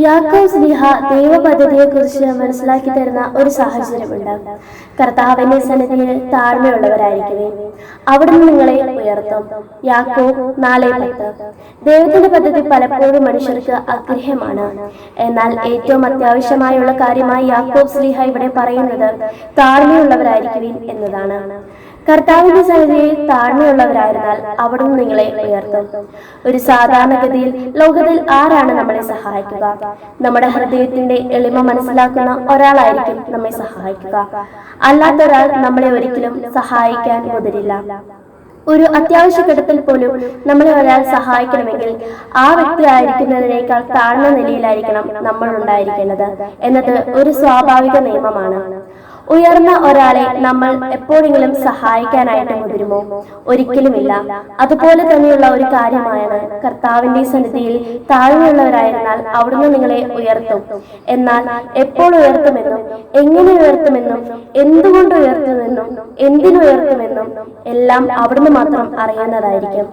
യാക്കോബ് ശ്ലീഹ ദൈവപദ്ധതിയെക്കുറിച്ച് മനസ്സിലാക്കി തരുന്ന ഒരു സാഹചര്യമുണ്ട്. കർത്താവിന്റെ സന്നിധിയിൽ താഴ്മയുള്ളവരായിരിക്കുവേ, അവിടുന്ന് നിങ്ങളെ ഉയർത്തും. യാക്കോബ് 4:10. ദൈവത്തിന്റെ പദ്ധതി പലപ്പോഴും മനുഷ്യർക്ക് അഗ്രഹ്യമാണ്. എന്നാൽ ഏറ്റവും അത്യാവശ്യമായുള്ള കാര്യമായി യാക്കോബ് ശ്ലീഹ ഇവിടെ പറയുന്നത് താഴ്മയുള്ളവരായിരിക്കുവിൻ എന്നതാണ്. കർത്താവിന്റെ സന്നിധിയിൽ താഴ്മയുള്ളവരായിരുന്നാൽ അവിടുന്ന് നിങ്ങളെ ഉയർത്തും. ഒരു സാധാരണഗതിയിൽ ലോകത്തിൽ ആരാണ് നമ്മളെ സഹായിക്കുക? നമ്മുടെ ഹൃദയത്തിന്റെ എളിമ മനസ്സിലാക്കുന്ന ഒരാളായിരിക്കും നമ്മെ സഹായിക്കുക. അല്ലാത്ത ഒരാൾ നമ്മളെ ഒരിക്കലും സഹായിക്കാൻ മുതിരില്ല. ഒരു അത്യാവശ്യ ഘട്ടത്തിൽ പോലും നമ്മളെ ഒരാൾ സഹായിക്കണമെങ്കിൽ ആ വ്യക്തി ആയിരിക്കുന്നതിനേക്കാൾ താഴ്ന്ന നിലയിലായിരിക്കണം നമ്മൾ ഉണ്ടായിരിക്കേണ്ടത് എന്നത് ഒരു സ്വാഭാവിക നിയമമാണ്. ഉയർന്ന ഒരാളെ നമ്മൾ എപ്പോഴെങ്കിലും സഹായിക്കാനായിട്ട് മുതിരുമോ? ഒരിക്കലുമില്ല. അതുപോലെ തന്നെയുള്ള ഒരു കാര്യമാണ് കർത്താവിന്റെ സന്നിധിയിൽ താഴ്മയുള്ളവരായിരുന്നാൽ അവിടുന്ന് നിങ്ങളെ ഉയർത്തും. എന്നാൽ എപ്പോൾ ഉയർത്തുമെന്നും എങ്ങനെ ഉയർത്തുമെന്നും എന്തുകൊണ്ട് ഉയർത്തുമെന്നും എന്തിനുയർത്തുമെന്നും എല്ലാം അവിടുന്ന് മാത്രം അറിയുന്നതായിരിക്കും.